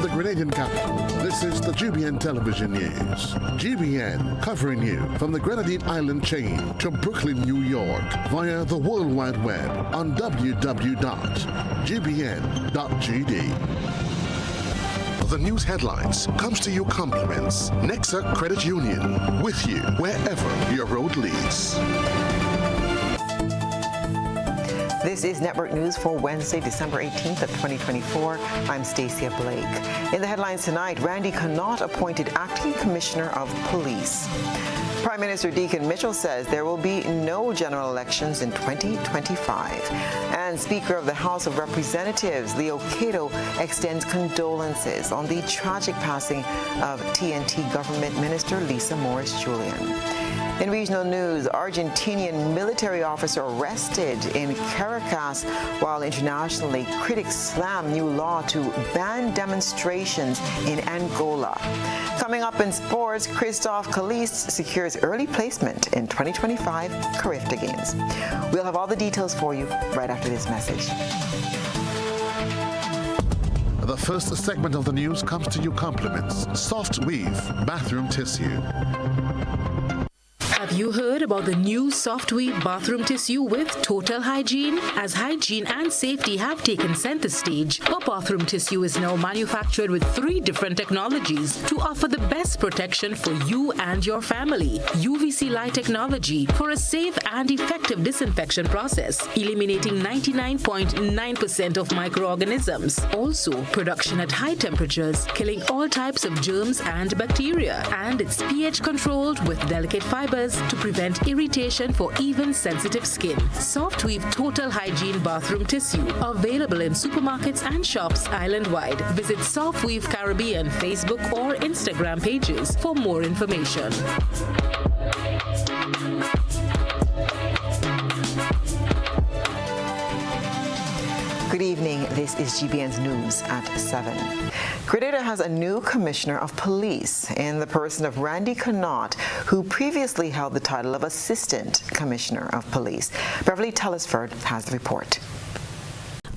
the Grenadian capital, this is the GBN television news. GBN covering you from the Grenadine Island chain to Brooklyn, New York via the World Wide Web on www.gbn.gd. The news headlines comes to you compliments Nexa Credit Union, with you wherever your road leads. This is Network News for Wednesday, December 18th of 2024. I'm Stasia Blake. In the headlines tonight, Randy Connaught appointed Acting Commissioner of Police. Prime Minister Deacon Mitchell says there will be no general elections in 2025. And Speaker of the House of Representatives, Leo Cato, extends condolences on the tragic passing of TNT government minister Lisa Morris-Julian. In regional news, Argentinian military officer arrested in Caracas, while internationally critics slam new law to ban demonstrations in Angola. Coming up in sports, Christophe Caliste secures early placement in 2025 Carifta Games. We'll have all the details for you right after this message. The first segment of the news comes to you compliments Soft Weave Bathroom Tissue. Have you heard about the new Soft Weave bathroom tissue with total hygiene? As hygiene and safety have taken center stage, our bathroom tissue is now manufactured with 3 different technologies to offer the best protection for you and your family. UVC light technology for a safe and effective disinfection process, eliminating 99.9% of microorganisms. Also, production at high temperatures, killing all types of germs and bacteria. And it's pH controlled with delicate fibers to prevent irritation for even sensitive skin. Soft Weave Total Hygiene Bathroom Tissue, available in supermarkets and shops island-wide. Visit Soft Weave Caribbean Facebook or Instagram pages for more information. Good evening. This is GBN's News at 7. Grenada has a new Commissioner of Police in the person of Randy Connaught, who previously held the title of Assistant Commissioner of Police. Beverly Tellisford has the report.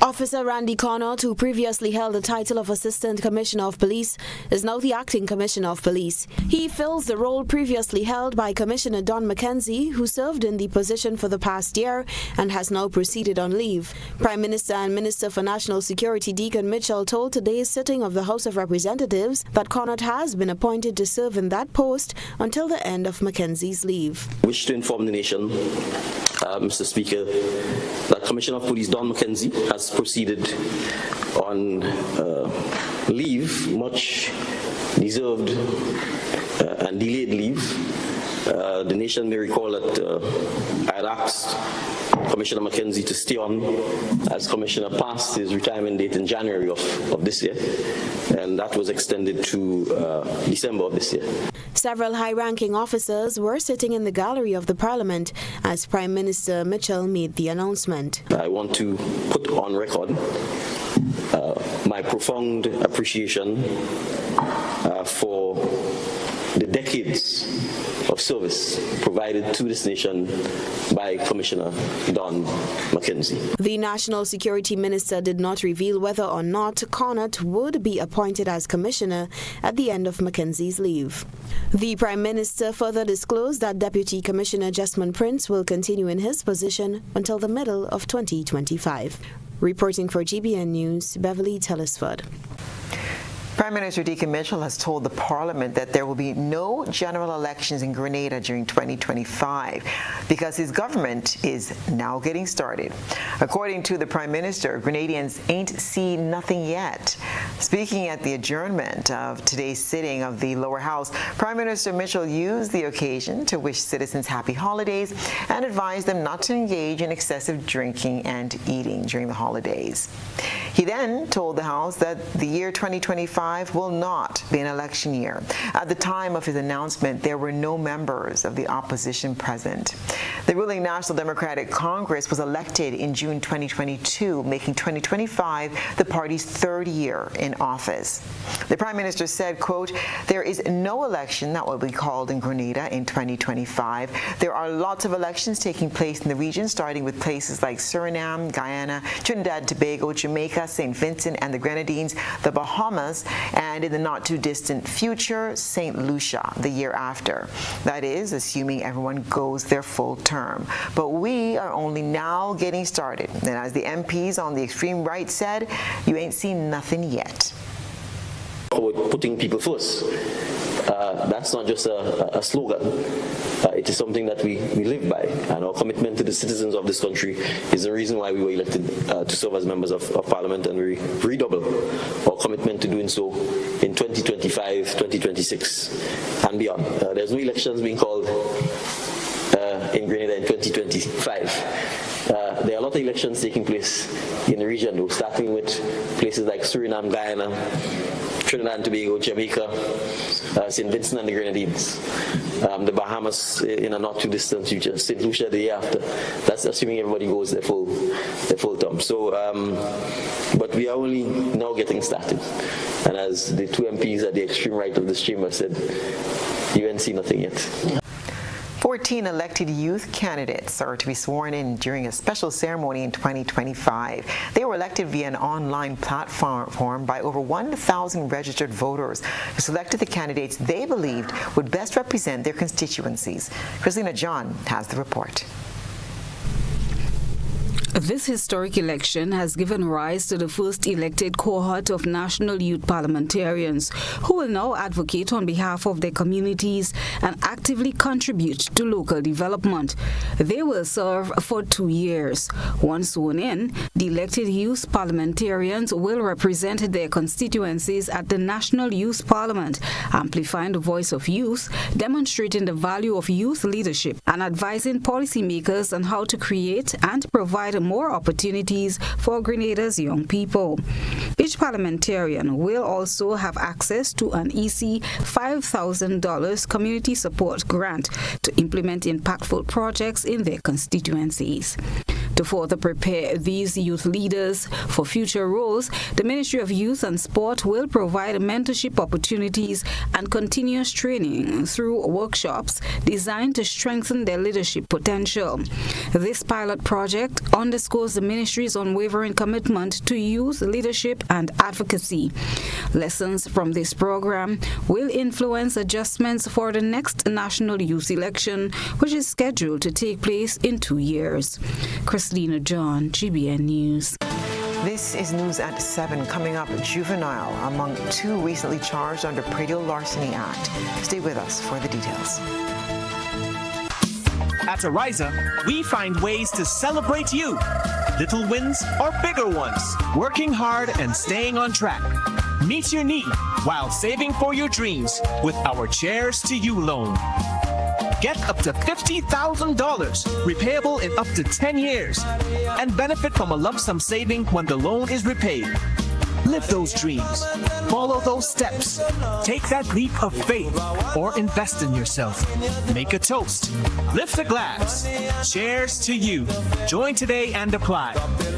Officer Randy Connaught, who previously held the title of Assistant Commissioner of Police, is now the Acting Commissioner of Police. He fills the role previously held by Commissioner Don McKenzie, who served in the position for the past year and has now proceeded on leave. Prime Minister and Minister for National Security Deacon Mitchell told today's sitting of the House of Representatives that Connaught has been appointed to serve in that post until the end of McKenzie's leave. I wish to inform the nation, Mr. Speaker, that Commissioner of Police Don McKenzie has proceeded on leave, much deserved and delayed leave. The nation may recall that I had asked Commissioner McKenzie to stay on as Commissioner past his retirement date in January of this year, and that was extended to December of this year. Several high-ranking officers were sitting in the gallery of the Parliament as Prime Minister Mitchell made the announcement. I want to put on record my profound appreciation for the decades of service provided to this nation by Commissioner Don McKenzie. The National Security Minister did not reveal whether or not Connaught would be appointed as Commissioner at the end of McKenzie's leave. The Prime Minister further disclosed that Deputy Commissioner Jesmond Prince will continue in his position until the middle of 2025. Reporting for GBN News, Beverly Tellisford. Prime Minister Deacon Mitchell has told the Parliament that there will be no general elections in Grenada during 2025 because his government is now getting started. According to the Prime Minister, Grenadians ain't seen nothing yet. Speaking at the adjournment of today's sitting of the lower house, Prime Minister Mitchell used the occasion to wish citizens happy holidays and advised them not to engage in excessive drinking and eating during the holidays. He then told the House that the year 2025 will not be an election year. At the time of his announcement, there were no members of the opposition present. The ruling National Democratic Congress was elected in June 2022, making 2025 the party's 3rd year in office. The Prime Minister said, quote, "There is no election that will be called in Grenada in 2025. There are lots of elections taking place in the region, starting with places like Suriname, Guyana, Trinidad and Tobago, Jamaica, St. Vincent and the Grenadines, the Bahamas, and in the not-too-distant future, St. Lucia the year after. That is, assuming everyone goes their full term. But we are only now getting started. And as the MPs on the extreme right said, you ain't seen nothing yet. Putting people first. That's not just a slogan. It is something that we live by, and our commitment to the citizens of this country is the reason why we were elected to serve as members of Parliament, and we redouble our commitment to doing so in 2025, 2026, and beyond. There's no elections being called in Grenada in 2025. There are a lot of elections taking place in the region, though, starting with places like Suriname, Guyana, Trinidad and Tobago, Jamaica, St. Vincent and the Grenadines, the Bahamas in a not too distant future, St. Lucia the year after. That's assuming everybody goes their full term. So, but we are only now getting started. And as the two MPs at the extreme right of this chamber said, you ain't seen nothing yet. 14 elected youth candidates are to be sworn in during a special ceremony in 2025. They were elected via an online platform by over 1,000 registered voters who selected the candidates they believed would best represent their constituencies. Christina John has the report. This historic election has given rise to the first elected cohort of national youth parliamentarians who will now advocate on behalf of their communities and actively contribute to local development. They will serve for 2 years. Once sworn in, the elected youth parliamentarians will represent their constituencies at the National Youth Parliament, amplifying the voice of youth, demonstrating the value of youth leadership, and advising policymakers on how to create and provide more opportunities for Grenada's young people. Each parliamentarian will also have access to an EC $5,000 community support grant to implement impactful projects in their constituencies. To further prepare these youth leaders for future roles, the Ministry of Youth and Sport will provide mentorship opportunities and continuous training through workshops designed to strengthen their leadership potential. This pilot project underscores the ministry's unwavering commitment to youth leadership and advocacy. Lessons from this program will influence adjustments for the next national youth election, which is scheduled to take place in 2 years. Christina John, GBN News. This is news at 7. Coming up, juvenile among 2 recently charged under Pradial Larceny Act. Stay with us for the details. At Ariza, we find ways to celebrate you. Little wins or bigger ones. Working hard and staying on track. Meet your need while saving for your dreams with our Cheers to You loan. Get up to $50,000, repayable in up to 10 years, and benefit from a lump sum saving when the loan is repaid. Live those dreams. Follow those steps. Take that leap of faith or invest in yourself. Make a toast. Lift a glass. Cheers to you. Join today and apply.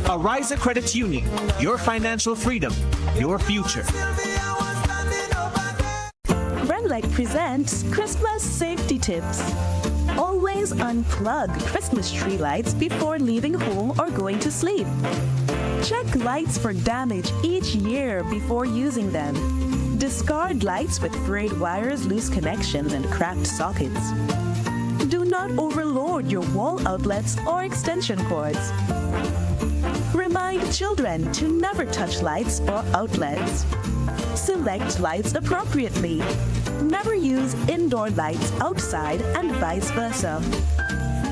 Ariza Credit Union. Your financial freedom. Your future. Brandlight presents Christmas safety tips. Always unplug Christmas tree lights before leaving home or going to sleep. Check lights for damage each year before using them. Discard lights with frayed wires, loose connections, and cracked sockets. Do not overload your wall outlets or extension cords. Remind children to never touch lights or outlets. Select lights appropriately. Never use indoor lights outside and vice versa.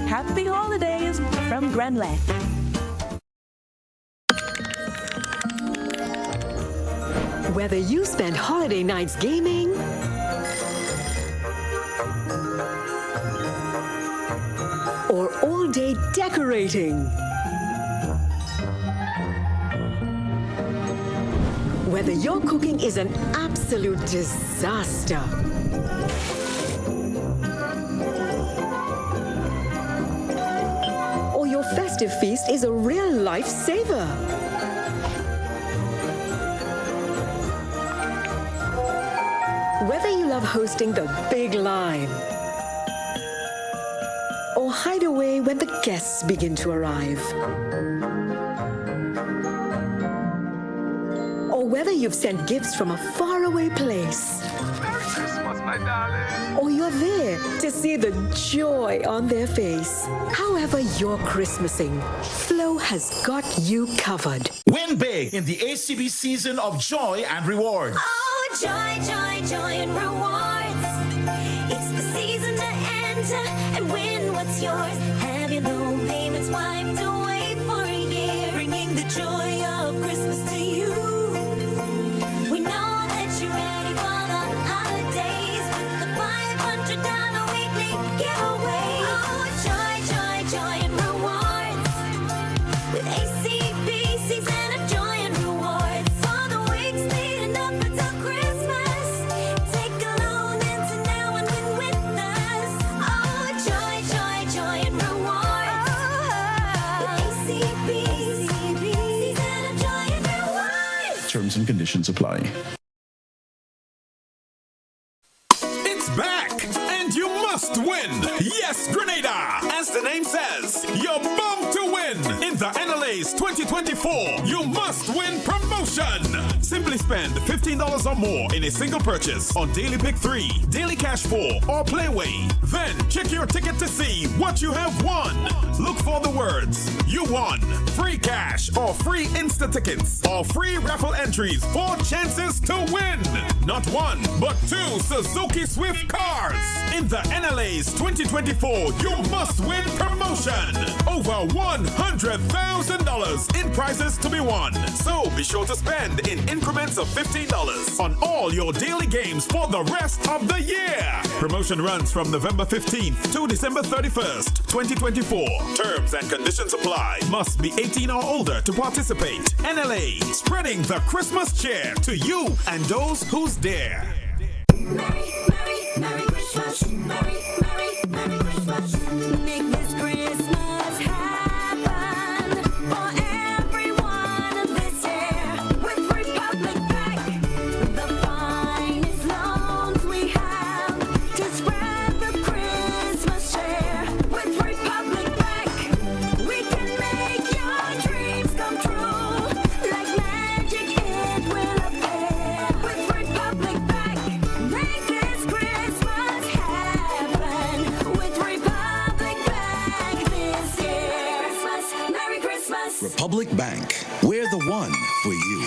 Happy holidays from Grenlet. Whether you spend holiday nights gaming or all day decorating, whether your cooking is an absolute disaster, or your festive feast is a real lifesaver. Whether you love hosting the big line or hide away when the guests begin to arrive, or whether you've sent gifts from a faraway place, Merry Christmas, my darling, or you're there to see the joy on their face, however you're Christmasing, Flo has got you covered. Win big in the ACB season of joy and rewards. Oh, joy, joy, joy and rewards. It's the season to enter and win what's yours. Have your loan payments wiped away for a year, bringing the joy of Christmas to you. We know that you're ready for the holidays with the $500 weekly giveaway. Oh, joy, joy, joy and rewards. With ACB season of joy and rewards. For the weeks leading up until Christmas, take a loan into now and win with us. Oh, joy, joy, joy and rewards. With ACB season of joy and rewards. Terms and conditions apply. It's back, and you must win. Yes, Grenada. As the name says, you're bound to win. In the NLA's 2024, you must win promotion. Simply spend $15 or more in a single purchase on Daily Pick 3, Daily Cash 4, or Playway. Then check your ticket to see what you have won. Look for the words, you won, free cash, or free Insta tickets, or free raffle entries for chances to win. Not one, but 2 Suzuki Swift cars. In the NLA's 2024, you must win promotion. Over $100,000 in prizes to be won. So be sure to spend in increments of $15 on all your daily games for the rest of the year. Promotion runs from November 15th to December 31st, 2024. Terms and conditions apply. Must be 18 or older to participate. NLA, spreading the Christmas cheer to you and those who's there. Merry, Merry, Merry Christmas. Merry, Merry, Merry Christmas. Make this Christmas happen for everyone this year. With Republic Bank, the finest loans we have to spread the Christmas cheer. With Republic Bank, we can make your dreams come true. Like magic, it will appear. With Republic Bank, make this Christmas happen. With Republic Bank this year. Christmas, Merry Christmas. Republic Bank, we're the one for you.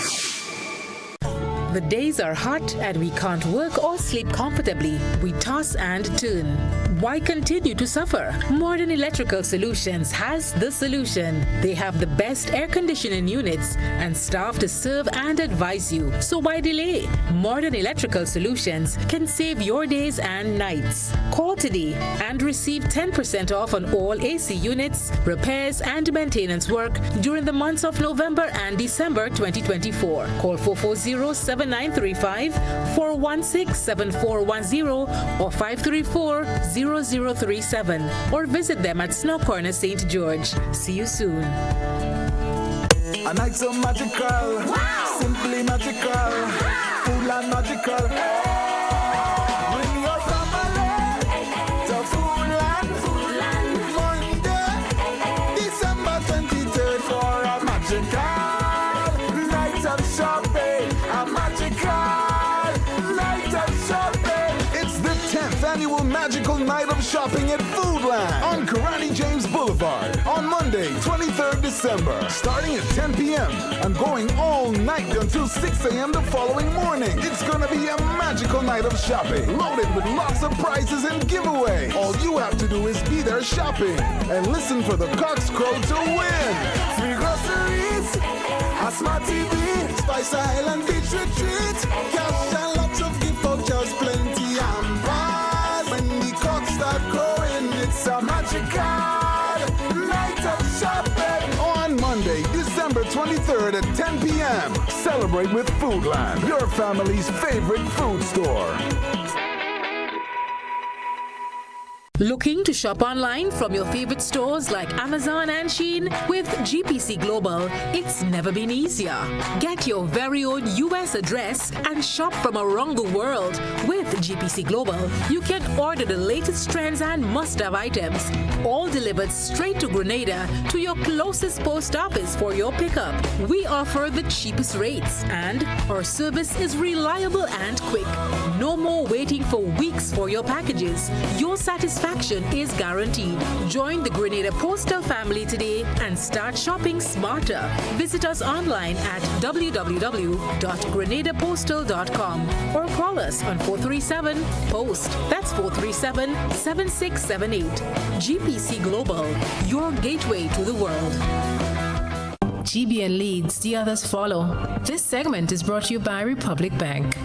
The days are hot and we can't work or sleep comfortably. We toss and turn. Why continue to suffer? Modern Electrical Solutions has the solution. They have the best air conditioning units and staff to serve and advise you. So why delay? Modern Electrical Solutions can save your days and nights. Call today and receive 10% off on all AC units, repairs and maintenance work during the months of November and December 2024. Call 440-7935, 416-7410 or 534-0037 or visit them at Snow Corner, St. George. See you soon. A night so magical, wow. Simply magical, full and magical. Bring your family to Foodland, Monday, December 23rd for a magical night of shopping. A magical night of shopping. It's the 10th annual magical night of shopping at Foodland on Karani James Boulevard on Monday, 23rd December, starting at 10 p.m. and going all night until 6 a.m. the following morning. It's gonna be a magical night of shopping, loaded with lots of prizes and giveaway. All you have to do is be there shopping and listen for the cocks crow to win. Free groceries, a smart TV, Spice Island Beach Retreat, cash and lots of gift vouchers, plenty and bars. When the cocks start crowing, it's a magical night of shopping. On Monday, December 23rd at 10 p.m. Celebrate with Foodland, your family's favorite food store. Looking to shop online from your favorite stores like Amazon and Shein? With GPC Global, it's never been easier. Get your very own US address and shop from around the world. With GPC Global, you can order the latest trends and must-have items, all delivered straight to Grenada to your closest post office for your pickup. We offer the cheapest rates, and our service is reliable and quick. No more waiting for weeks for your packages. Your satisfaction is guaranteed. Join the Grenada Postal family today and start shopping smarter. Visit us online at www.grenadapostal.com or call us on 437-POST. That's 437-7678. GPC Global, your gateway to the world. GBN leads, the others follow. This segment is brought to you by Republic Bank.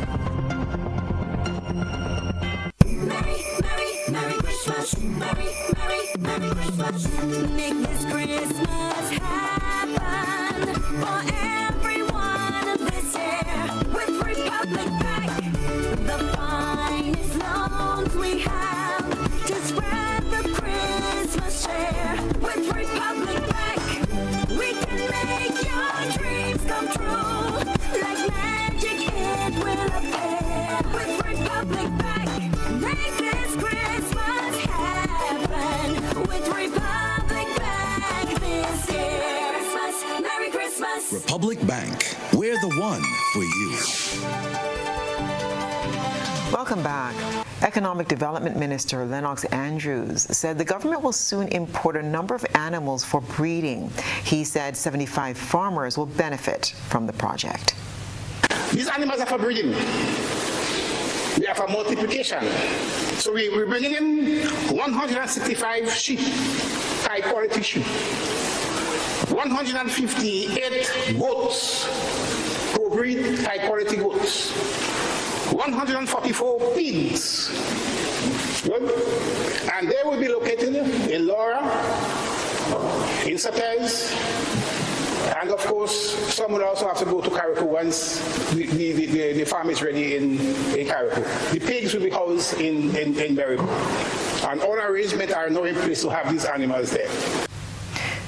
Merry Christmas, Merry Christmas. Make this Christmas happen for everyone this year. With Republic Bank, the finest loans we have to spread the Christmas cheer. With Republic Bank, we can make your dreams come true. Like magic, it will appear. With Republic Bank, make this Christmas happen with Republic Bank this year. Christmas, Merry Christmas. Republic Bank, we're the one for you. Welcome back. Economic Development Minister Lennox Andrews said the government will soon import a number of animals for breeding. He said 75 farmers will benefit from the project. These animals are for breeding. They are for multiplication. So we're bringing in 165 sheep, high quality sheep, 158 goats, pro-breed high quality goats, 144 pigs. Good. And they will be located in Laura, in Sates, and of course, some will also have to go to Carriacou once the farm is ready in Carriacou. The pigs will be housed in Berryville. And all arrangements are now in place to have these animals there.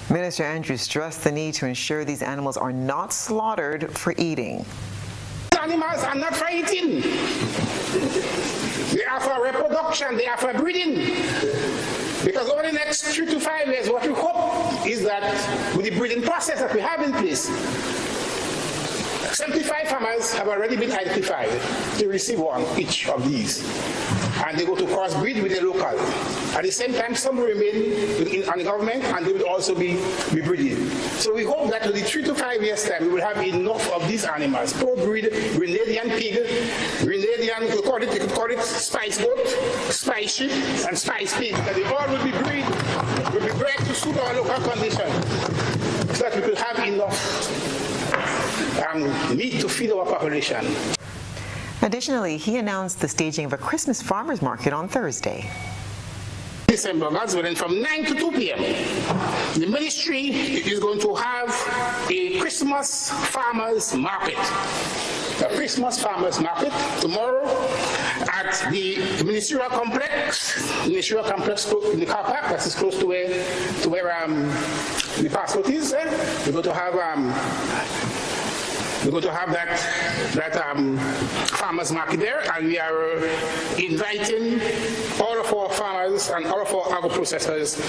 Minister Andrews stressed the need to ensure these animals are not slaughtered for eating. These animals are not for eating. They are for reproduction, they are for breeding. Because over the next 3 to 5 years, what we hope is that with the breeding process that we have in place, 75 farmers have already been identified to receive one each of these. And they go to crossbreed with the local. At the same time, some will remain on the government and they will also be breeding. So we hope that with the 3 to 5 years time, we will have enough of these animals. Pro-breed, Grenadian pig, Grenadian, you could call it spice goat, spice sheep, and spice pig. That they all will be bred to suit our local conditions. So that we could have enough meat to feed our population. Additionally, he announced the staging of a Christmas farmers market on Thursday. December, God's willing, from 9 to 2 p.m. The ministry is going to have a Christmas farmers market. A Christmas farmers market tomorrow at the ministerial complex in the car park that is close to where the passport is. We're going to have that farmers market there, and we are inviting all of our farmers and all of our agro-processors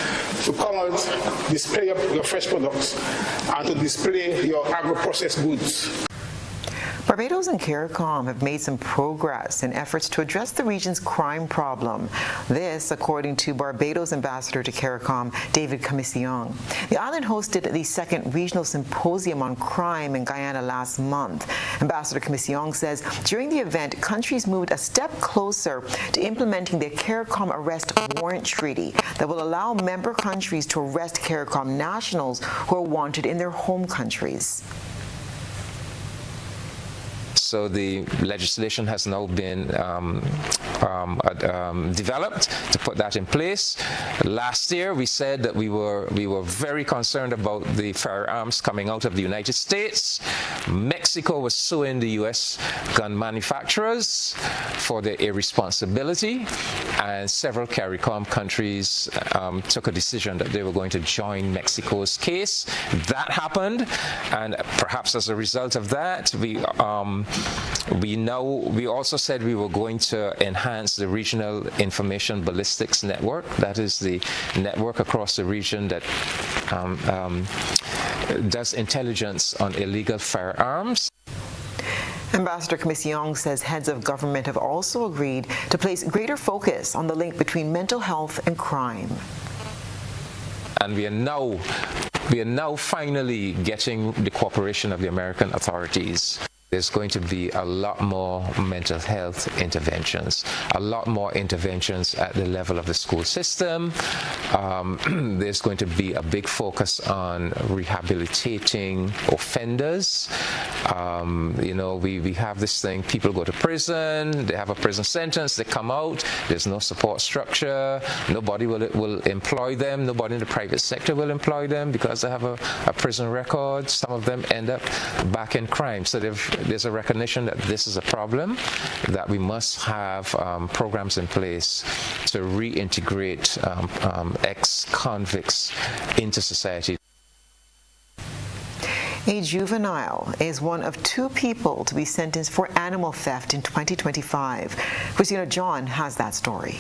to come out, display your fresh products, and to display your agro-processed goods. Barbados and CARICOM have made some progress in efforts to address the region's crime problem. This, according to Barbados Ambassador to CARICOM, David Commission. The island hosted the second regional symposium on crime in Guyana last month. Ambassador Commission says during the event, countries moved a step closer to implementing the CARICOM Arrest Warrant Treaty that will allow member countries to arrest CARICOM nationals who are wanted in their home countries. So the legislation has now been developed to put that in place. Last year, we said that we were very concerned about the firearms coming out of the United States. Mexico was suing the U.S. gun manufacturers for their irresponsibility, and several CARICOM countries took a decision that they were going to join Mexico's case. That happened, and perhaps as a result of that, we also said we were going to enhance the Regional Information Ballistics Network. That is the network across the region that does intelligence on illegal firearms. Ambassador Comisiong says heads of government have also agreed to place greater focus on the link between mental health and crime. And we are now finally getting the cooperation of the American authorities. There's going to be a lot more mental health interventions, a lot more interventions at the level of the school system. There's going to be a big focus on rehabilitating offenders. We have this thing, people go to prison, they have a prison sentence, they come out, there's no support structure, nobody will employ them, nobody in the private sector will employ them because they have a prison record. Some of them end up back in crime. So there's a recognition that this is a problem, that we must have programs in place to reintegrate ex-convicts into society. A juvenile is one of 2 people to be sentenced for animal theft in 2025. Christina John has that story.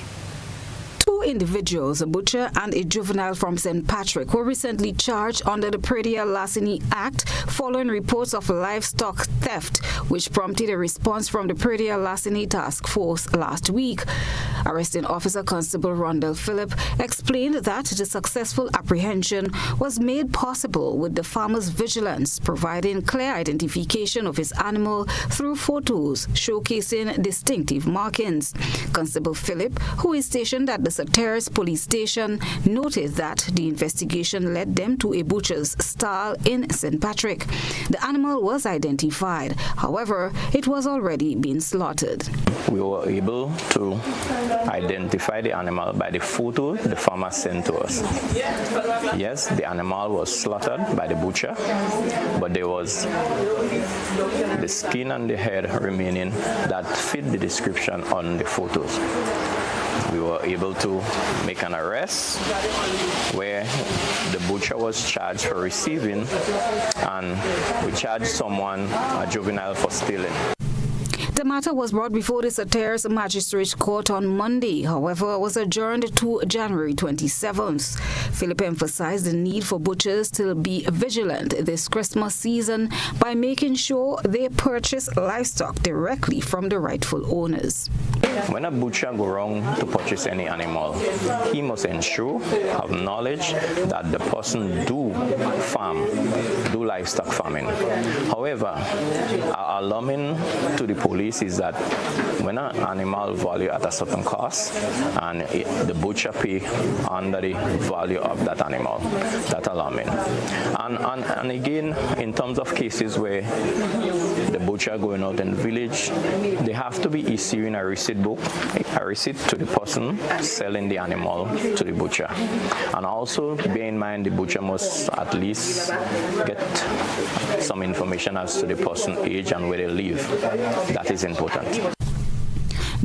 2 individuals, a butcher and a juvenile from St. Patrick, were recently charged under the Pradier-Larceny Act following reports of livestock theft, which prompted a response from the Pradier-Larceny Task Force last week. Arresting Officer Constable Rondell Phillip explained that the successful apprehension was made possible with the farmer's vigilance, providing clear identification of his animal through photos showcasing distinctive markings. Constable Phillip, who is stationed at the Terrace Police Station, noted that the investigation led them to a butcher's stall in St. Patrick. The animal was identified. However, it was already been slaughtered. We were able to identify the animal by the photo the farmer sent to us. Yes, the animal was slaughtered by the butcher, but there was the skin and the head remaining that fit the description on the photos. We were able to make an arrest where the butcher was charged for receiving, and we charged someone, a juvenile, for stealing. The matter was brought before the Satires Magistrate Court on Monday, however, was adjourned to January 27th. Philip emphasized the need for butchers to be vigilant this Christmas season by making sure they purchase livestock directly from the rightful owners. When a butcher goes around to purchase any animal, he must ensure, have knowledge that the person do livestock farming. However, alarming to the police is that when an animal value at a certain cost and the butcher pay under the value of that animal, that's alarming. And again, in terms of cases where the butcher going out in the village, they have to be issuing a receipt book, a receipt to the person selling the animal to the butcher. And also bear in mind the butcher must at least get some information as to the person's age and where they live. That is important.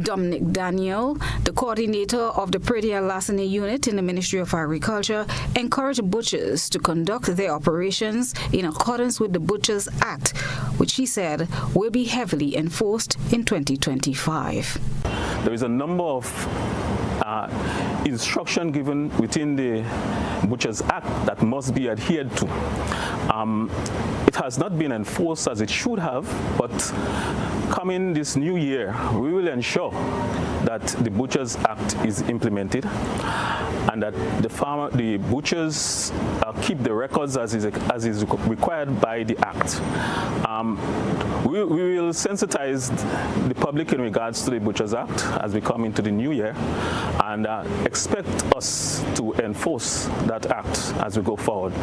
Dominic Daniel, the coordinator of the Pradier-Larceny unit in the Ministry of Agriculture, encouraged butchers to conduct their operations in accordance with the Butchers Act, which he said will be heavily enforced in 2025. There is a number of instruction given within the Butchers Act that must be adhered to. It has not been enforced as it should have, but coming this new year, we will ensure that the Butchers Act is implemented and that the butchers keep the records as is required by the Act. We will sensitize the public in regards to the Butchers Act as we come into the new year, and expect us to enforce that act as we go forward.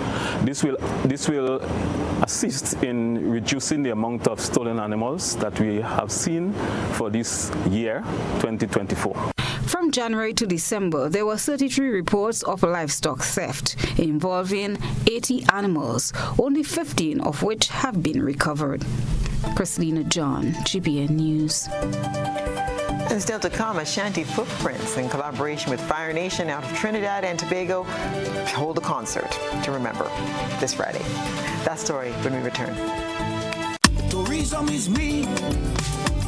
This will assist in reducing the amount of stolen animals that we have seen for this year, 2024. From January to December, there were 33 reports of livestock theft involving 80 animals, only 15 of which have been recovered. Christina John, GBN News. And still to come, Ashanti Footprints, in collaboration with Fire Nation out of Trinidad and Tobago, hold a concert to remember this Friday. That story when we return. Tourism is me,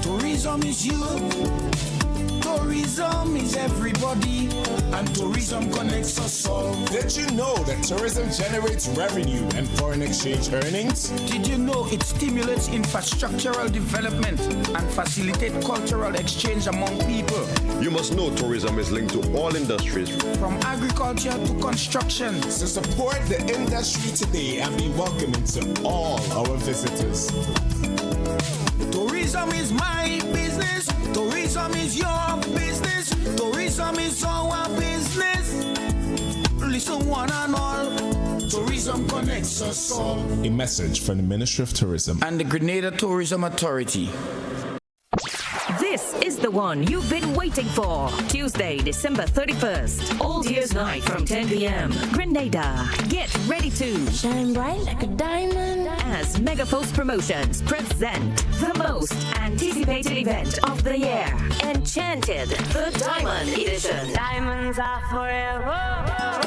tourism is you, tourism is everybody, and tourism connects us all. Did you know that tourism generates revenue and foreign exchange earnings? Did you know it stimulates infrastructural development and facilitates cultural exchange among people? You must know tourism is linked to all industries, from agriculture to construction. So support the industry today and be welcoming to all our visitors. Tourism is my business. Tourism is your business. Tourism is our business. Listen, one and all. Tourism connects us all. A message from the Ministry of Tourism and the Grenada Tourism Authority. This is the one you've been waiting for. Tuesday, December 31st. Old Year's Night from 10 p.m. Grenada. Get ready to shine bright like a diamond as Megapost Promotions present the most anticipated event of the year. Enchanted, the Diamond Edition. Diamonds are forever.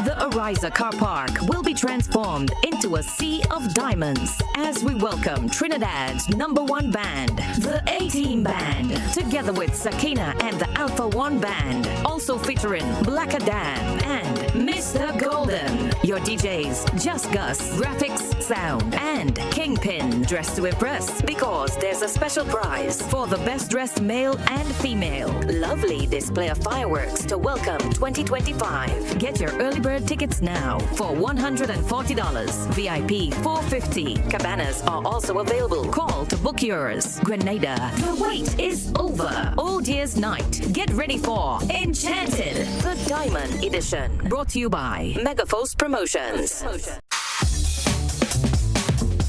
The Ariza Car Park will be transformed into a sea of diamonds as we welcome Trinidad's #1 band, the A-Team Band, together with Sakina and the Alpha One Band, also featuring Black Adam and Mr. Golden. Your DJs, Just Gus, Graphics, Sound, and Kingpin, dressed to impress because there's a special prize for the best dressed male and female. Lovely display of fireworks to welcome 2025. Get your early bird tickets now for $140, VIP $450. Cabanas are also available. Call to book yours. Grenada, the wait is over. Old Year's Night. Get ready for Enchanted, the Diamond Edition. Brought to you by Megapost Promotions.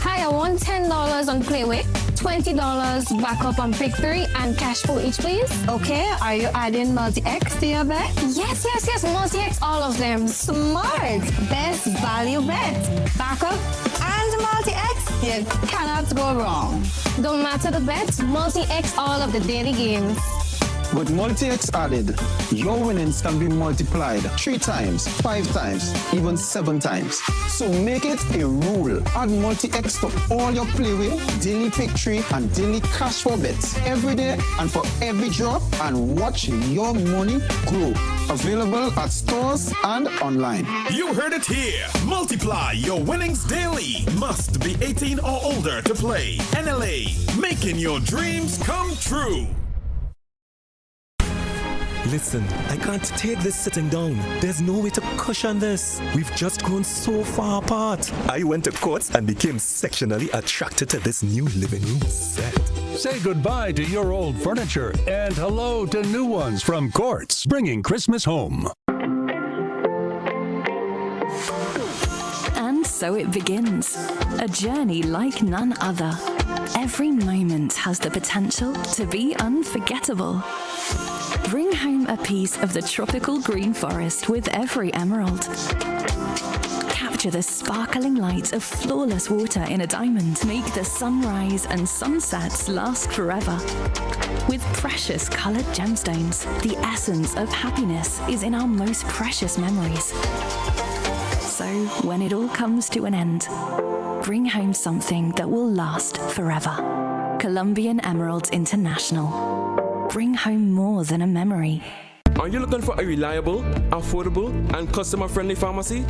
Hi, I want $10 on Playway, $20 backup on Pick 3, and cash for each, please. Okay, are you adding Multi-X to your bet? Yes, Multi-X, all of them. Smart. Best value bet. Backup and Multi-X, you cannot go wrong. Don't matter the bet, Multi-X all of the daily games. With Multi-X added, your winnings can be multiplied 3 times, 5 times, even 7 times. So make it a rule. Add Multi-X to all your Playway, daily Pick 3, and daily cash for bets every day and for every drop, and watch your money grow. Available at stores and online. You heard it here. Multiply your winnings daily. Must be 18 or older to play. NLA, making your dreams come true. Listen, I can't take this sitting down. There's no way to cushion this. We've just grown so far apart. I went to Courts and became sectionally attracted to this new living room set. Say goodbye to your old furniture and hello to new ones from Courts, bringing Christmas home. And so it begins. A journey like none other. Every moment has the potential to be unforgettable. Bring home a piece of the tropical green forest with every emerald. Capture the sparkling light of flawless water in a diamond. Make the sunrise and sunsets last forever. With precious colored gemstones, the essence of happiness is in our most precious memories. So when it all comes to an end, bring home something that will last forever. Colombian Emeralds International. Bring home more than a memory. Are you looking for a reliable, affordable, and customer-friendly pharmacy?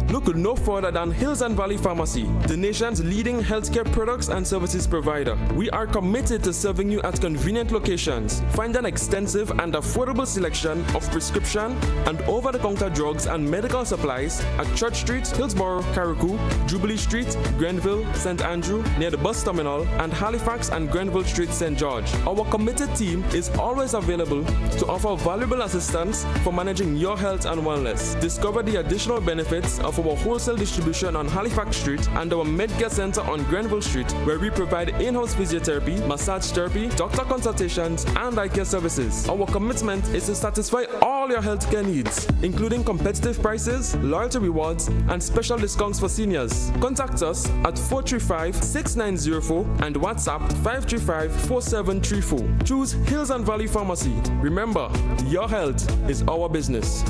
look no further than Hills and Valley Pharmacy, the nation's leading healthcare products and services provider. We are committed to serving you at convenient locations. Find an extensive and affordable selection of prescription and over-the-counter drugs and medical supplies at Church Street, Hillsborough, Carriacou, Jubilee Street, Grenville, St. Andrew, near the bus terminal, and Halifax and Grenville Street, St. George. Our committed team is always available to offer valuable assistance for managing your health and wellness. Discover the additional benefits of our wholesale distribution on Halifax Street and our Medcare Center on Grenville Street, where we provide in-house physiotherapy, massage therapy, doctor consultations, and eye care services. Our commitment is to satisfy all your healthcare needs, including competitive prices, loyalty rewards, and special discounts for seniors. Contact us at 435-6904 and WhatsApp 535-4734. Choose Hills and Valley Pharmacy. Remember, your health is our business.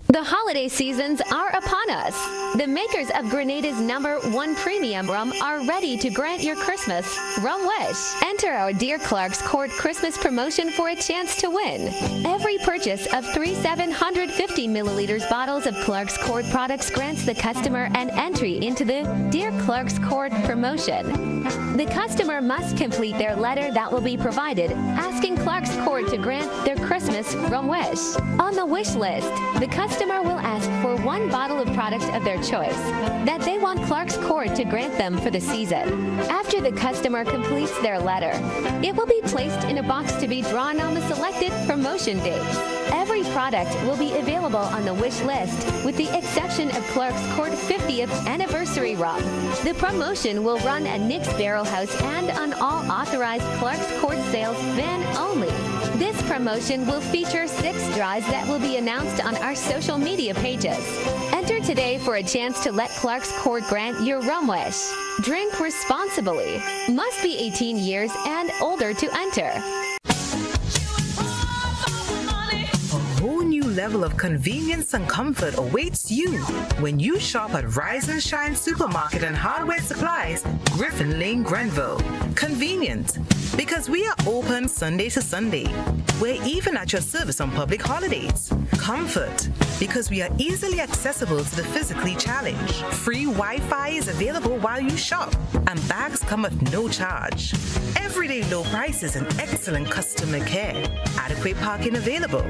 The holiday seasons are upon us. The makers of Grenada's #1 premium rum are ready to grant your Christmas rum wish. Enter our Dear Clark's Court Christmas promotion for a chance to win. Every purchase of 3 750 milliliters bottles of Clark's Court products grants the customer an entry into the Dear Clark's Court promotion. The customer must complete their letter that will be provided asking Clark's Court to grant their Christmas rum wish. On the wish list, the customer will ask for 1 bottle of product of their choice that they want Clark's Court to grant them for the season. After the customer completes their letter, it will be placed in a box to be drawn on the selected promotion date. Every product will be available on the wish list with the exception of Clark's Court 50th anniversary rum. The promotion will run at Nick's Barrel House and on all authorized Clark's Court sales then only. This promotion will feature 6 draws that will be announced on our social media pages. Enter today for a chance to let Clark's Court grant your rum wish. Drink responsibly. Must be 18 years and older to enter. A whole new level of convenience and comfort awaits you when you shop at Rise and Shine Supermarket and Hardware Supplies, Griffin Lane, Grenville. Convenient, because we are open Sunday to Sunday. We're even at your service on public holidays. Comfort, because we are easily accessible to the physically challenged. Free Wi-Fi is available while you shop, and bags come at no charge. Everyday low prices and excellent customer care. Adequate parking available.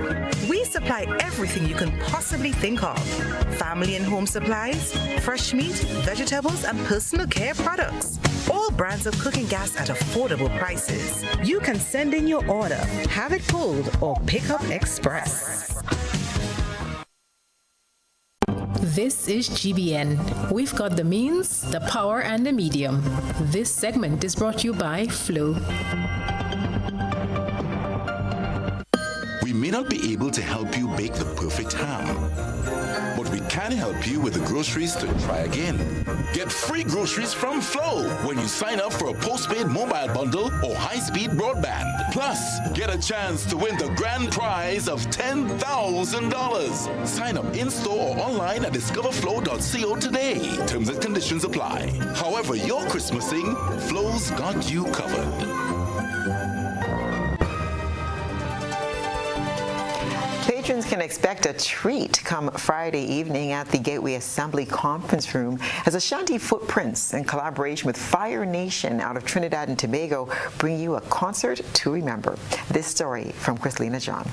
We supply everything you can possibly think of. Family and home supplies, fresh meat, vegetables, and personal care products. All brands of cooking gas at affordable prices. You can send in your order, have it pulled, or pick up express. This is GBN. We've got the means, the power, and the medium. This segment is brought to you by Flow. We may not be able to help you bake the perfect ham, but we can help you with the groceries to try again. Get free groceries from Flow when you sign up for a postpaid mobile bundle or high-speed broadband. Plus, get a chance to win the grand prize of $10,000. Sign up in-store or online at discoverflow.co today. Terms and conditions apply. However you're Christmasing, Flow's got you covered. Patrons can expect a treat come Friday evening at the Gateway Assembly Conference Room as Ashanti Footprints, in collaboration with Fire Nation out of Trinidad and Tobago, bring you a concert to remember. This story from Chrislena John.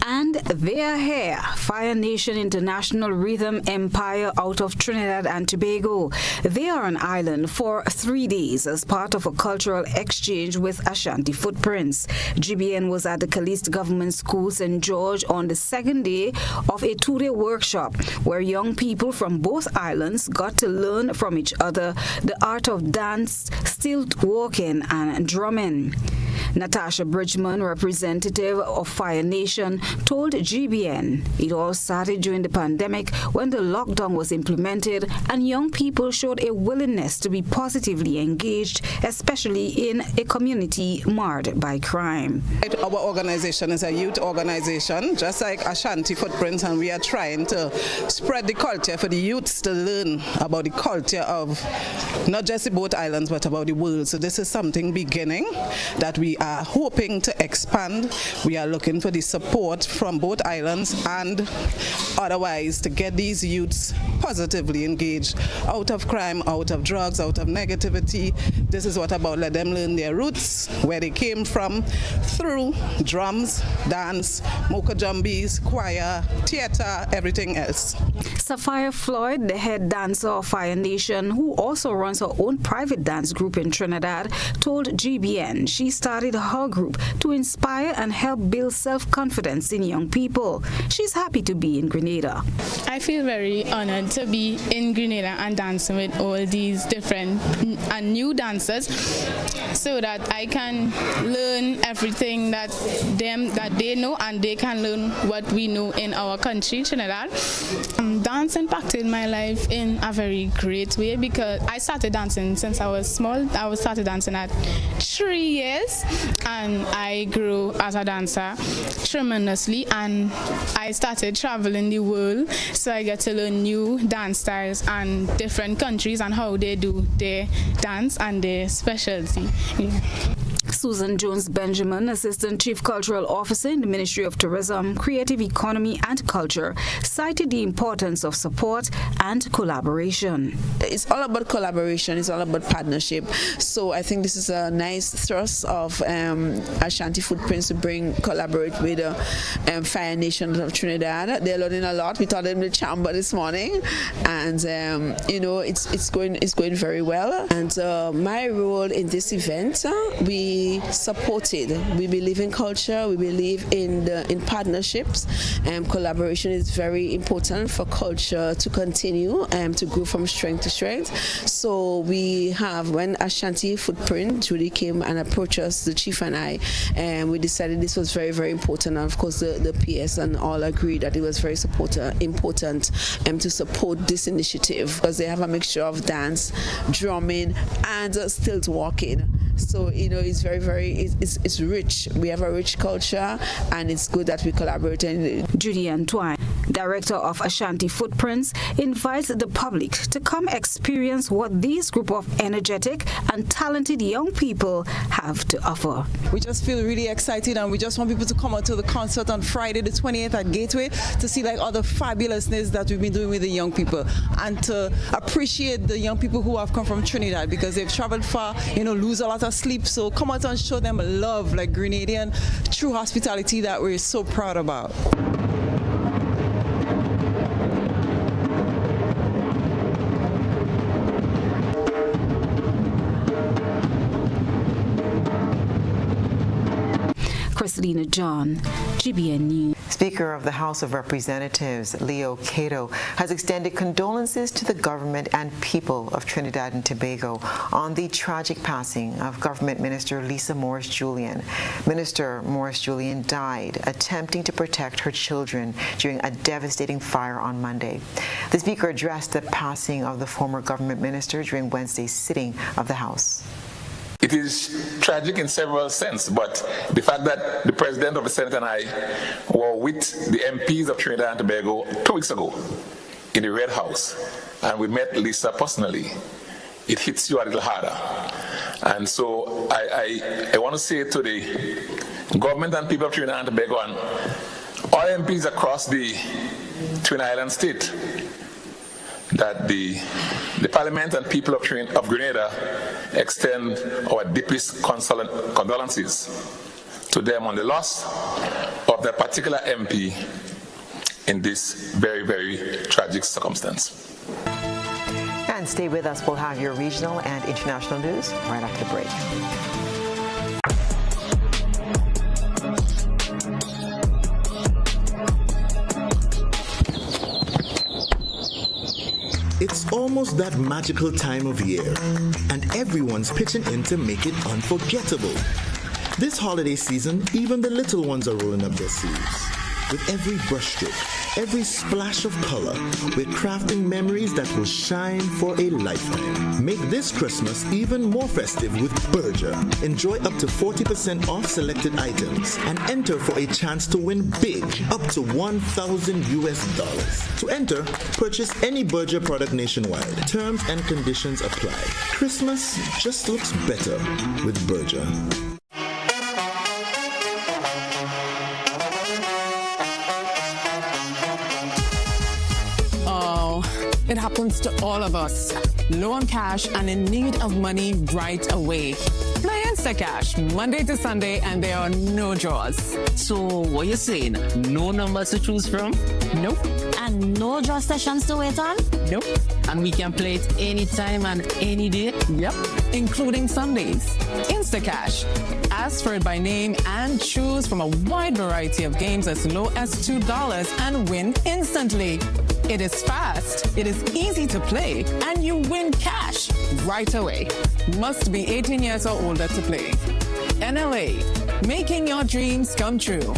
And they're here, Fire Nation International Rhythm Empire out of Trinidad and Tobago. They are on island for 3 days as part of a cultural exchange with Ashanti Footprints. GBN was at the Caliste Government School, St. George, on the 2nd day of a 2-day workshop where young people from both islands got to learn from each other the art of dance, stilt walking, and drumming. Natasha Bridgman, representative of Fire Nation, told GBN it all started during the pandemic when the lockdown was implemented and young people showed a willingness to be positively engaged, especially in a community marred by crime. Our organization is a youth organization, just like Ashanti Footprints, and we are trying to spread the culture for the youths to learn about the culture of not just the both islands but about the world. So this is something beginning that we are hoping to expand. We are looking for the support from both islands and otherwise to get these youths positively engaged out of crime, out of drugs, out of negativity. This is what about let them learn their roots, where they came from, through drums, dance, mocha jumbies, choir, theater, everything else. Sapphire Floyd, the head dancer of Fire Nation, who also runs her own private dance group in Trinidad, told GBN she started her group to inspire and help build self-confidence in young people. She's happy to be in Grenada. I feel very honored to be in Grenada and dancing with all these different and new dancers so that I can learn everything that they know and they can learn what we know in our country, Trinidad. Dance impacted my life in a very great way because I started dancing since I was small. I started dancing at 3 years and I grew as a dancer tremendously, and I started traveling the world, so I get to learn new dance styles and different countries and how they do their dance and their specialty. Yeah. Susan Jones-Benjamin, Assistant Chief Cultural Officer in the Ministry of Tourism, Creative Economy and Culture, cited the importance of support and collaboration. It's all about collaboration, it's all about partnership. So I think this is a nice thrust of Ashanti Footprints to collaborate with Fire Nation of Trinidad. They're learning a lot. We taught them the chamber this morning, and it's going very well. And my role in this event, we supported. We believe in culture. We believe in partnerships, and collaboration is very important for culture to continue and to grow from strength to strength. So we have, when Ashanti Footprint, Judy came and approached us, the chief and I, and we decided this was very, very important. And of course, the PS and all agreed that it was very important to support this initiative because they have a mixture of dance, drumming, and stilt walking. So it's it's rich. We have a rich culture, and it's good that we collaborate. Judy Antoine, Director of Ashanti Footprints, invites the public to come experience what this group of energetic and talented young people have to offer. We just feel really excited, and we just want people to come out to the concert on Friday the 28th at Gateway to see all the fabulousness that we've been doing with the young people, and to appreciate the young people who have come from Trinidad because they've traveled far, lose a lot of sleep. So come out and show them love, like Grenadian true hospitality that we're so proud about. Christina John, GBN News. Speaker of the House of Representatives, Leo Cato, has extended condolences to the government and people of Trinidad and Tobago on the tragic passing of Government Minister Lisa Morris-Julian. Minister Morris-Julian died attempting to protect her children during a devastating fire on Monday. The Speaker addressed the passing of the former government minister during Wednesday's sitting of the House. It is tragic in several senses, but the fact that the President of the Senate and I were with the MPs of Trinidad and Tobago 2 weeks ago in the Red House, and we met Lisa personally, it hits you a little harder. And so I want to say to the government and people of Trinidad and Tobago and all MPs across the Twin Island state that the Parliament and people of Grenada extend our deepest condolences to them on the loss of that particular MP in this very, very tragic circumstance. And stay with us. We'll have your regional and international news right after the break. It's almost that magical time of year, and everyone's pitching in to make it unforgettable. This holiday season, even the little ones are rolling up their sleeves. With every brushstroke, every splash of color, we're crafting memories that will shine for a lifetime. Make this Christmas even more festive with Berger. Enjoy up to 40% off selected items and enter for a chance to win big, up to $1,000. To enter, purchase any Berger product nationwide. Terms and conditions apply. Christmas just looks better with Berger. happens to all of us. Low on cash and in need of money right away. Play InstaCash Monday to Sunday and there are no draws. So what you saying? No numbers to choose from? Nope. And no draw sessions to wait on? Nope. And we can play it anytime and any day? Yep, including Sundays. InstaCash. Ask for it by name and choose from a wide variety of games as low as $2 and win instantly. It is fast, it is easy to play, and you win cash right away. Must be 18 years or older to play. NLA, making your dreams come true.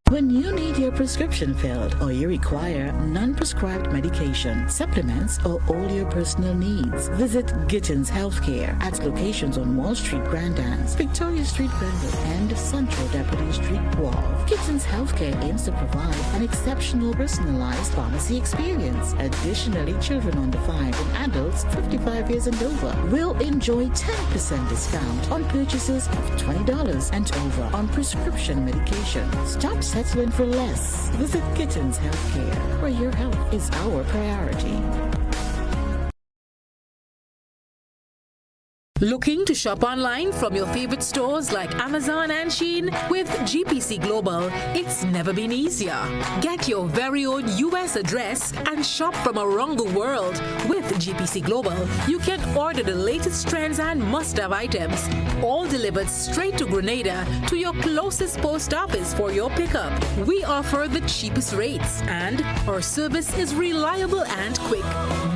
When you need your prescription filled or you require non-prescribed medication, supplements, or all your personal needs, visit Gittins Healthcare at locations on Wall Street, Grand Anse, Victoria Street, Grenville, and Central Deputy Street, Wharf. Gittins Healthcare aims to provide an exceptional personalized pharmacy experience. Additionally, children under 5 and adults 55 years and over will enjoy 10% discount on purchases of $20 and over on prescription medication. Stop settling for less. Visit Gittins Healthcare, where your health is our priority. Looking to shop online from your favorite stores like Amazon and Shein? With GPC Global, it's never been easier. Get your very own US address and shop from around the world. With GPC Global, you can order the latest trends and must-have items, all delivered straight to Grenada to your closest post office for your pickup. We offer the cheapest rates and our service is reliable and quick.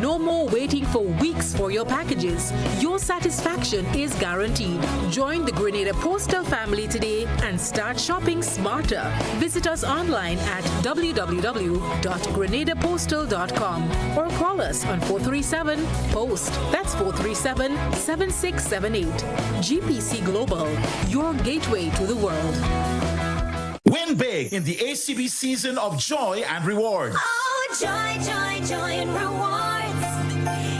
No more waiting for weeks for your packages. Your satisfaction is guaranteed. Join the Grenada Postal family today and start shopping smarter. Visit us online at www.grenadapostal.com or call us on 437-POST. That's 437-7678. GPC Global, your gateway to the world. Win big in the ACB season of joy and rewards. Oh, joy, joy, joy and rewards.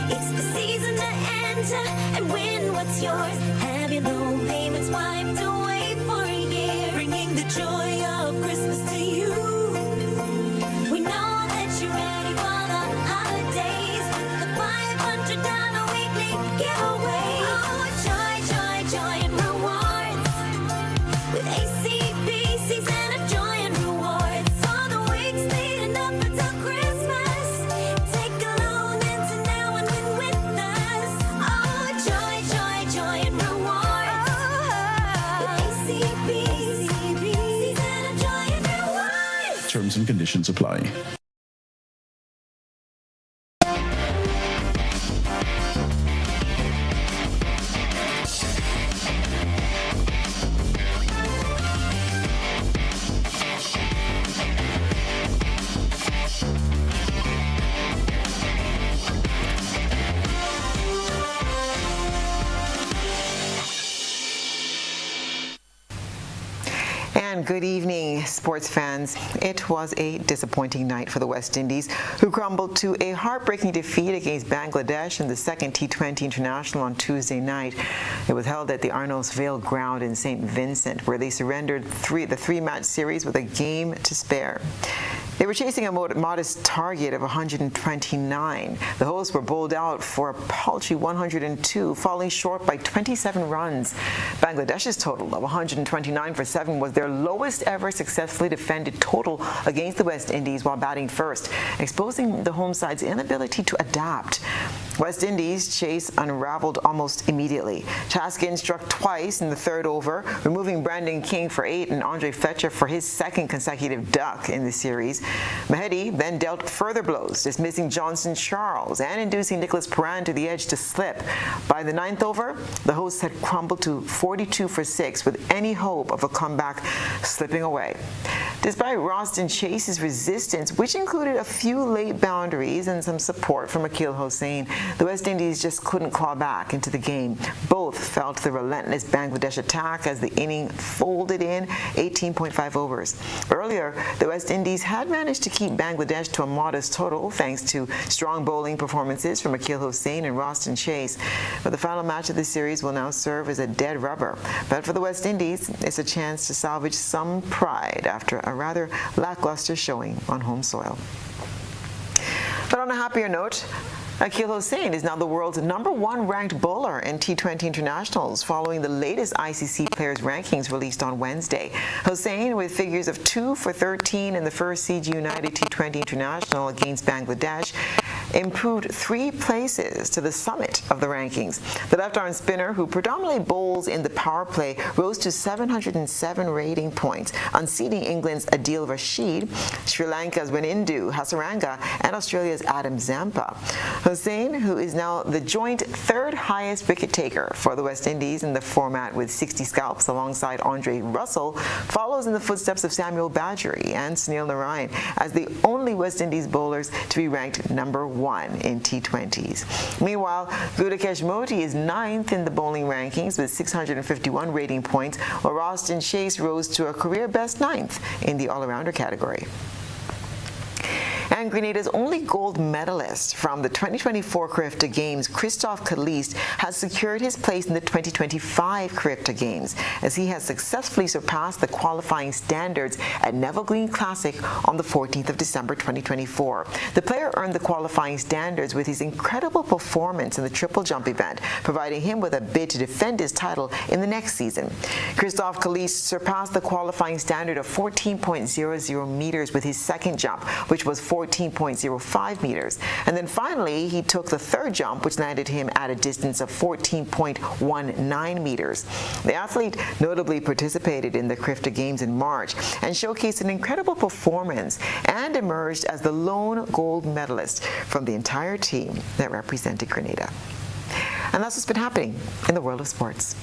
It's the season to enter and win what's yours. Have your loan payments wiped away for a year, bringing the joy of Christmas to you. We know that you're ready for the holidays. The $500 weekly giveaway. Oh, joy, joy, joy and rewards. With ACB season of joy and rewards. All the weeks leading up until Christmas. Take a loan into now and win with us. Oh, joy, joy, joy and rewards. With ACB season of joy and rewards. Terms and conditions apply. And good evening, sports fans. It was a disappointing night for the West Indies, who crumbled to a heartbreaking defeat against Bangladesh in the second T20 International on Tuesday night. It was held at the Arnos Vale ground in St. Vincent, where they surrendered the three-match series with a game to spare. They were chasing a modest target of 129. The hosts were bowled out for a paltry 102, falling short by 27 runs. Bangladesh's total of 129 for 7 was their lowest ever successfully defended total against the West Indies while batting first, exposing the home side's inability to adapt. West Indies' chase unraveled almost immediately. Chaskin struck twice in the third over, removing Brandon King for 8 and Andre Fletcher for his second consecutive duck in the series. Mahedi then dealt further blows, dismissing Johnson Charles and inducing Nicholas Paran to the edge to slip. By the ninth over, the hosts had crumbled to 42 for 6, with any hope of a comeback slipping away. Despite Roston Chase's resistance, which included a few late boundaries and some support from Akeal Hossain, the West Indies just couldn't claw back into the game. Both felt the relentless Bangladesh attack as the inning folded in 18.5 overs. Earlier, the West Indies had managed to keep Bangladesh to a modest total thanks to strong bowling performances from Akeal Hossain and Roston Chase. But the final match of the series will now serve as a dead rubber. But for the West Indies, it's a chance to salvage some pride after a rather lackluster showing on home soil. But on a happier note, Akeal Hossain is now the world's #1 ranked bowler in T20 internationals following the latest ICC players rankings released on Wednesday. Hossain, with figures of 2 for 13 in the first CG United T20 international against Bangladesh, improved 3 places to the summit of the rankings. The left-arm spinner, who predominantly bowls in the power play, rose to 707 rating points, unseating England's Adil Rashid, Sri Lanka's Wanindu Hasaranga, and Australia's Adam Zampa. Hossain, who is now the joint 3rd highest wicket taker for the West Indies in the format with 60 scalps alongside Andre Russell, follows in the footsteps of Samuel Badgery and Sunil Narayan as the only West Indies bowlers to be ranked #1 in T20s. Meanwhile, Gudakesh Modi is 9th in the bowling rankings with 651 rating points, while Roston Chase rose to a career best 9th in the all-rounder category. And Grenada's only gold medalist from the 2024 Carifta Games, Christophe Caliste, has secured his place in the 2025 Carifta Games as he has successfully surpassed the qualifying standards at Neville Green Classic on the 14th of December 2024. The player earned the qualifying standards with his incredible performance in the triple jump event, providing him with a bid to defend his title in the next season. Christophe Caliste surpassed the qualifying standard of 14.00 meters with his second jump, which was 14.05 meters. And then finally, he took the third jump, which landed him at a distance of 14.19 meters. The athlete notably participated in the Carifta Games in March and showcased an incredible performance and emerged as the lone gold medalist from the entire team that represented Grenada. And that's what's been happening in the world of sports.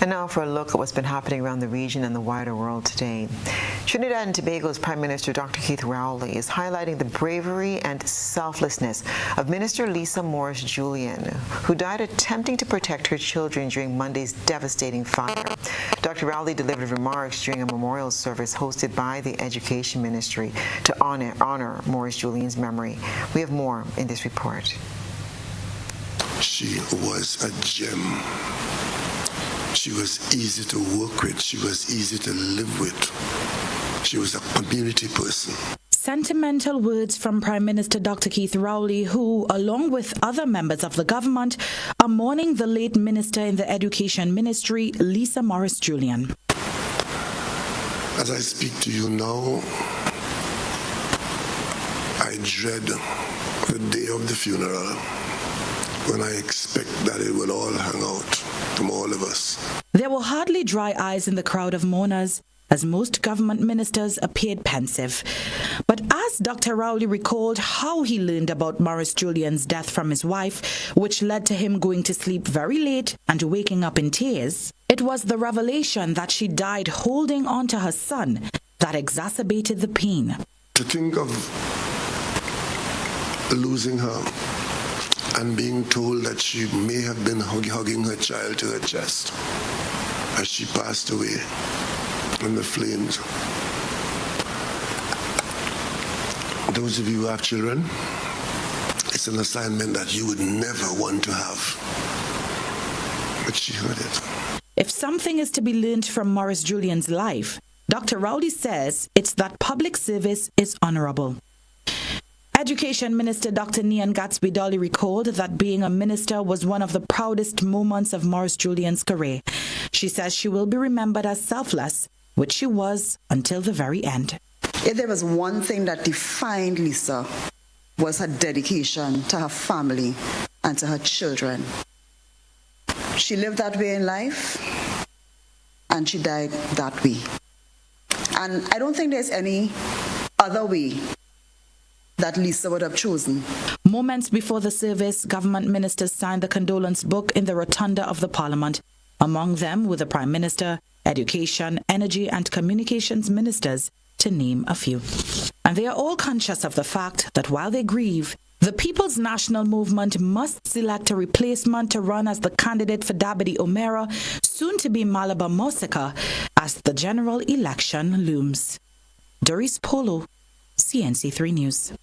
And now for a look at what's been happening around the region and the wider world today. Trinidad and Tobago's Prime Minister Dr. Keith Rowley is highlighting the bravery and selflessness of Minister Lisa Morris-Julian, who died attempting to protect her children during Monday's devastating fire. Dr. Rowley delivered remarks during a memorial service hosted by the Education Ministry to honor Morris-Julian's memory. We have more in this report. She was a gem. She was easy to work with. She was easy to live with. She was a community person. Sentimental words from Prime Minister Dr. Keith Rowley, who, along with other members of the government, are mourning the late minister in the Education Ministry, Lisa Morris-Julian. As I speak to you now, I dread the day of the funeral, when I expect that it will all hang out from all of us. There were hardly dry eyes in the crowd of mourners, as most government ministers appeared pensive. But as Dr. Rowley recalled how he learned about Morris-Julian's death from his wife, which led to him going to sleep very late and waking up in tears, it was the revelation that she died holding on to her son that exacerbated the pain. To think of losing her and being told that she may have been hugging her child to her chest as she passed away in the flames. Those of you who have children, it's an assignment that you would never want to have. But she heard it. If something is to be learned from Morris-Julian's life, Dr. Rowley says it's that public service is honorable. Education Minister Dr. Nian Gatsby-Dolly recalled that being a minister was one of the proudest moments of Morris-Julian's career. She says she will be remembered as selfless, which she was until the very end. If there was one thing that defined Lisa, was her dedication to her family and to her children. She lived that way in life, and she died that way. And I don't think there's any other way that Lisa would have chosen. Moments before the service, government ministers signed the condolence book in the rotunda of the Parliament. Among them were the Prime Minister, Education, Energy and Communications ministers, to name a few. And they are all conscious of the fact that while they grieve, the People's National Movement must select a replacement to run as the candidate for Dabidi Omera, soon to be Malaba Mosika, as the general election looms. Doris Polo, CNC3 News.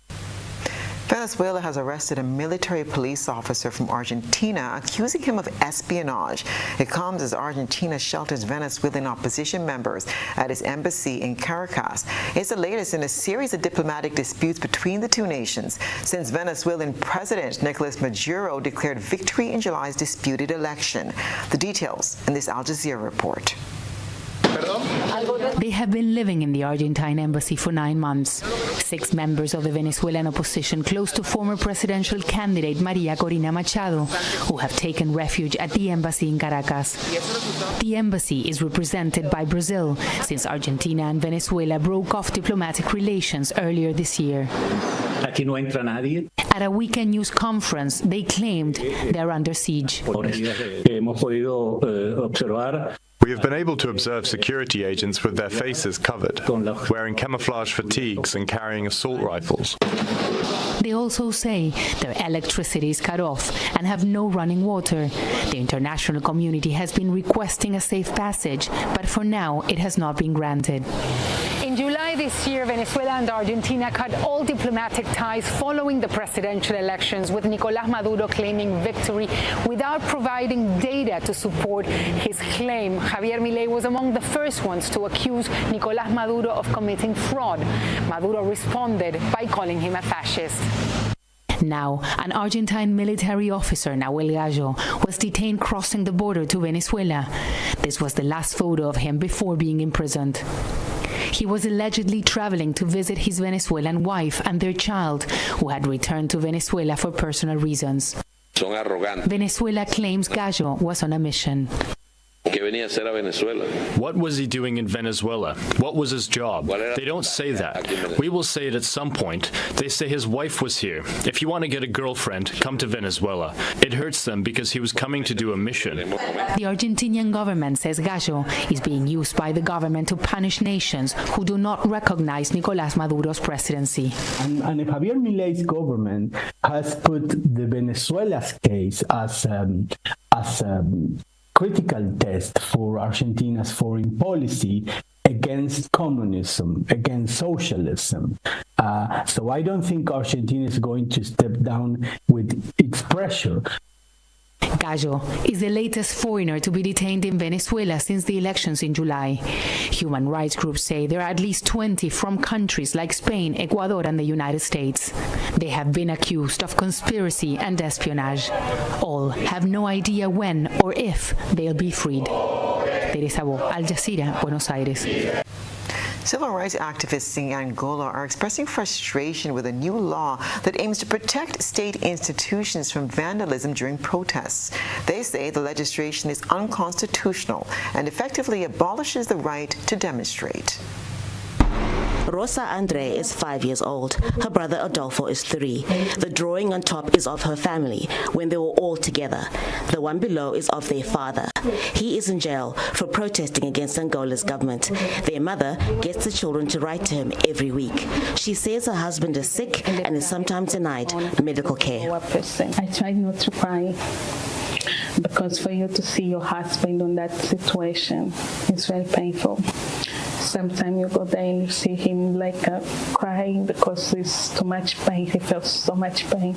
Venezuela has arrested a military police officer from Argentina, accusing him of espionage. It comes as Argentina shelters Venezuelan opposition members at its embassy in Caracas. It's the latest in a series of diplomatic disputes between the two nations since Venezuelan President Nicolas Maduro declared victory in July's disputed election. The details in this Al Jazeera report. They have been living in the Argentine embassy for 9 months. 6 members of the Venezuelan opposition close to former presidential candidate Maria Corina Machado, who have taken refuge at the embassy in Caracas. The embassy is represented by Brazil, since Argentina and Venezuela broke off diplomatic relations earlier this year. At a weekend news conference, they claimed they're under siege. We have been able to observe security agents with their faces covered, wearing camouflage fatigues and carrying assault rifles. They also say their electricity is cut off and have no running water. The international community has been requesting a safe passage, but for now it has not been granted. In July this year, Venezuela and Argentina cut all diplomatic ties following the presidential elections, with Nicolás Maduro claiming victory without providing data to support his claim. Javier Milei was among the first ones to accuse Nicolás Maduro of committing fraud. Maduro responded by calling him a fascist. Now, an Argentine military officer, Nahuel Gallo, was detained crossing the border to Venezuela. This was the last photo of him before being imprisoned. He was allegedly traveling to visit his Venezuelan wife and their child, who had returned to Venezuela for personal reasons. Venezuela claims Gallo was on a mission. What was he doing in Venezuela? What was his job? They don't say that. We will say it at some point. They say his wife was here. If you want to get a girlfriend, come to Venezuela. It hurts them because he was coming to do a mission. The Argentinian government says Gallo is being used by the government to punish nations who do not recognize Nicolás Maduro's presidency. And Javier Milei's government has put the Venezuela's case as critical test for Argentina's foreign policy against communism, against socialism. So I don't think Argentina is going to step down with its pressure. Gallo is the latest foreigner to be detained in Venezuela since the elections in July. Human rights groups say there are at least 20 from countries like Spain, Ecuador, and the United States. They have been accused of conspiracy and espionage. All have no idea when or if they'll be freed. Teresa Bo, Al Jazeera, Buenos Aires. Civil rights activists in Angola are expressing frustration with a new law that aims to protect state institutions from vandalism during protests. They say the legislation is unconstitutional and effectively abolishes the right to demonstrate. Rosa Andre is 5 years old. Her brother Adolfo is 3. The drawing on top is of her family when they were all together. The one below is of their father. He is in jail for protesting against Angola's government. Their mother gets the children to write to him every week. She says her husband is sick and is sometimes denied medical care. I try not to cry, because for you to see your husband in that situation is very painful. Sometimes you go there and you see him crying because there's too much pain. He feels so much pain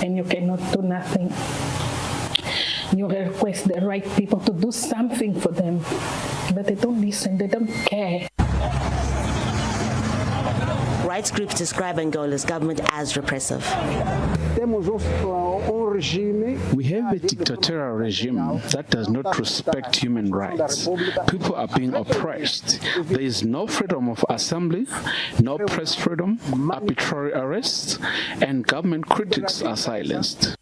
and you cannot do nothing. You request the right people to do something for them, but they don't listen, they don't care. Rights groups describe Angola's government as repressive. We have a dictatorial regime that does not respect human rights. People are being oppressed. There is no freedom of assembly, no press freedom, arbitrary arrests, and government critics are silenced.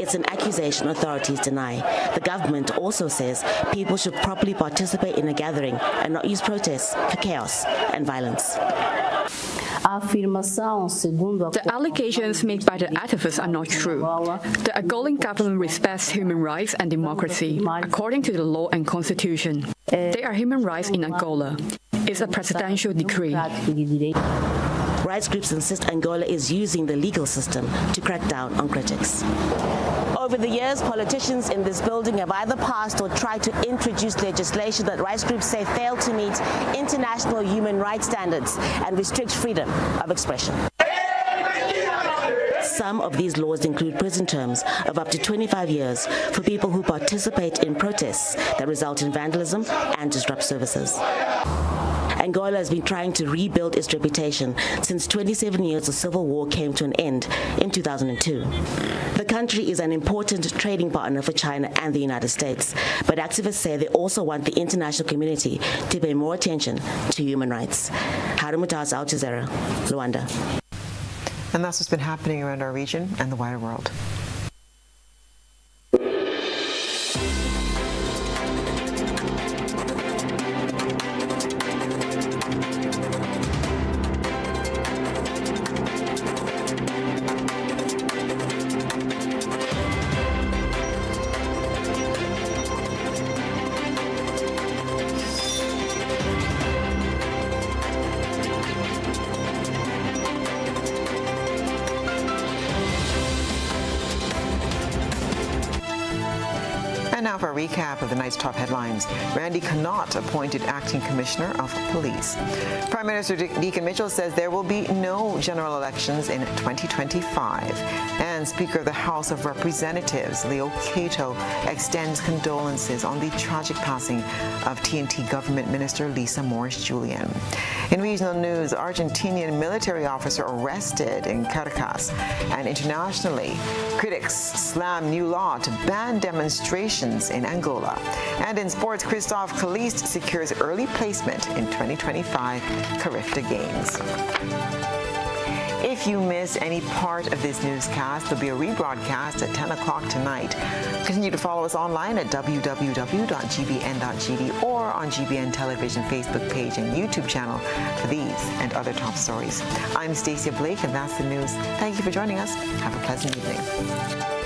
It's an accusation authorities deny. The government also says people should properly participate in a gathering and not use protests for chaos and violence. The allegations made by the activists are not true. The Angolan government respects human rights and democracy, according to the law and constitution. There are human rights in Angola. It's a presidential decree. Rights groups insist Angola is using the legal system to crack down on critics. Over the years, politicians in this building have either passed or tried to introduce legislation that rights groups say fail to meet international human rights standards and restrict freedom of expression. Some of these laws include prison terms of up to 25 years for people who participate in protests that result in vandalism and disrupt services. Angola has been trying to rebuild its reputation since 27 years of civil war came to an end in 2002. The country is an important trading partner for China and the United States, but activists say they also want the international community to pay more attention to human rights. Harun Mutaz, Al Jazeera, Luanda. And that's what's been happening around our region and the wider world. And now for a recap of the night's top headlines. Randy Connaught appointed acting commissioner of police. Prime Minister Deacon Mitchell says there will be no general elections in 2025. And Speaker of the House of Representatives, Leo Cato, extends condolences on the tragic passing of TNT government minister Lisa Morris-Julian. In regional news, Argentinian military officer arrested in Caracas. And internationally, critics slam new law to ban demonstrations in Angola. And in sports, Christophe Caliste secures early placement in 2025 Carifta Games. If you miss any part of this newscast, there'll be a rebroadcast at 10 o'clock tonight. Continue to follow us online at www.gbn.gd or on GBN Television Facebook page and YouTube channel for these and other top stories. I'm Stasia Blake, and that's the news. Thank you for joining us. Have a pleasant evening.